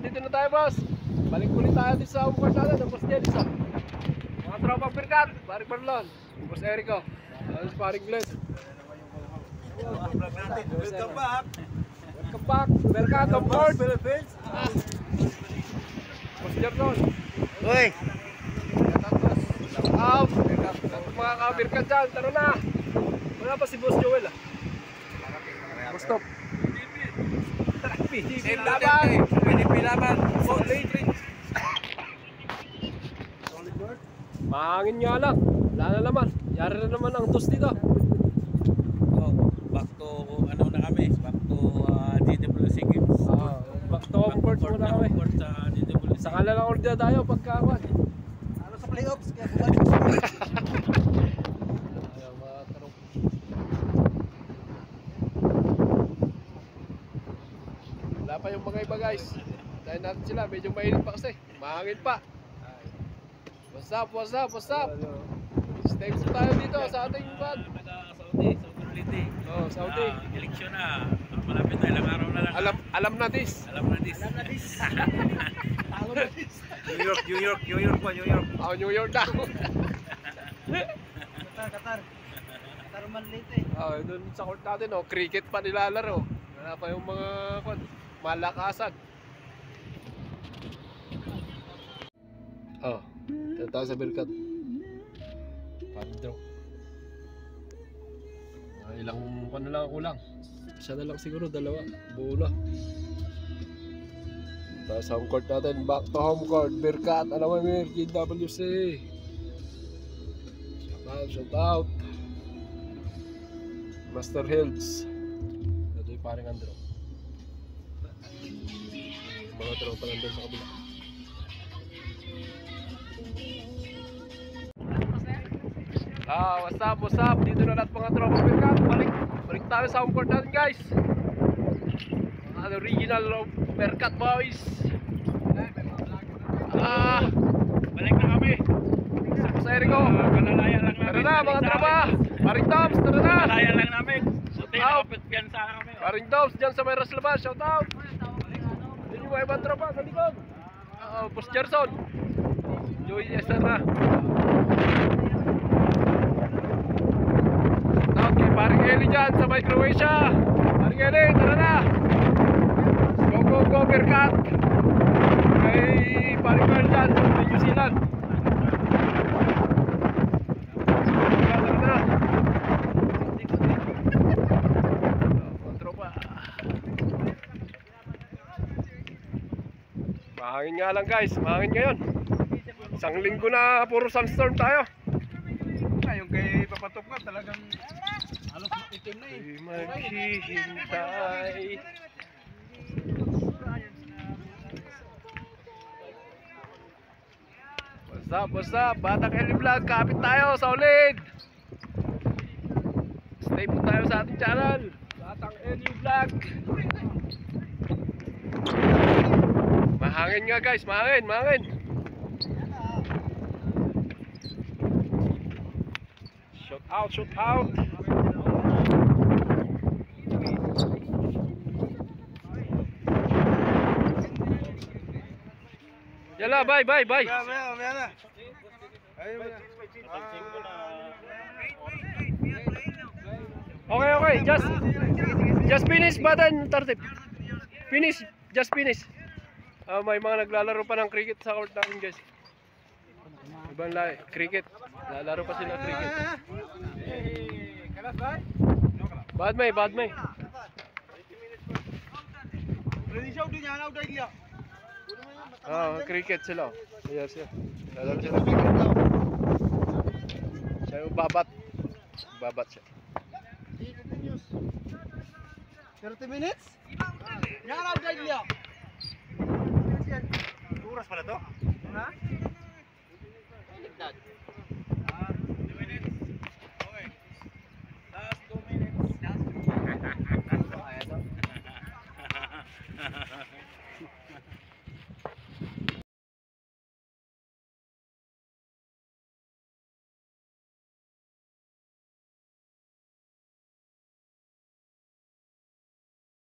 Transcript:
Dito na tayo, boss. Balik ulit tayo dito sa home court natin. Ang boss Dennis, mga tropang Birkat, Paring Marlon, boss Erico, si Paring Glenn. Welcome back. Welcome back. Birkat, home court. Philippines. Boss Jerson. Uy. Out. Mga ka-Birkat dyan, tara na. Wala pa si Boss Joel, Boss Top. PDP laban. PDP laban. Solid. Mahangin nga lang. Wala na naman. Yari na naman ang dos dito. Back to ano na kami? Back to DWC Games. Back to home court muna kami. Sa kalalang order tayo pagkawan. Ano sa playoffs? Kaya Ayaw mga tarong. Wala pa yung bagay guys. Dahil natin sila. Medyo mainit pa kasi. Mahangin pa. What's up? Stay po tayo dito sa ating band. Saudi. Eleksyon na. Malapit na ilang araw na lang. Alam na this. New York po. New York daw. Qatar man late Doon sa court natin, cricket pa nilalaro. Wala pa yung mga malakasan. Dito tayo sa Birkat. Padro. Ilang na lang kulang. Isa na lang siguro, dalawa. Buo na. Tayo sa home court natin. Back to home court. Birkat, Alamamir, GWC. Shout out. Master Hills. Ito yung paring Andro. Mga tropa nandun sa kabila. What's up? Dito na lahat mga tropa Birkat. Balik tayo sa home court natin guys. Mga original Birkat boys. Balik na kami. Sa Erico. Kalalaya lang namin. Tara na mga tropa. Paring Toms, tara na. Kalalaya lang namin. So tinakapit yan sa kami. Paring Toms dyan sa may Raslabas. Shout out. Yun yung mga ibang tropa sa likod. Boss Gerson. Joey Esther na. Okay, Paring Eli dyan sa may Croatia. Paring Eli, tara na. Go Birkat. Kay Paring Carl dyan sa New Zealand. Tara na. Tropa. Mahangin nga lang guys, mahangin ngayon. Isang linggo na puro sunstorm tayo. Yung kay Papatok nga talagang halos itim na Maghihintay. What's up? Batang Eli Vlog, kapit tayo sa ulit. Stay po tayo sa ating channel. Batang Eli Vlog. Mahangin nga guys, mahangin. Shoot out. Yala, bye. Okay. Just finish button tartib. Just finish. May mga naglalaro pa ng cricket sa court natin guys. Ibang lahi, cricket. Lalaro pa sila cricket. Bad may. Cricket sila. Yes. Lalaro sila cricket. Siya yung babat siya. 30 minutes? Yan ang guide niya. Oras pala to? Ha? 2 minutes. Okay. Last 2 minutes.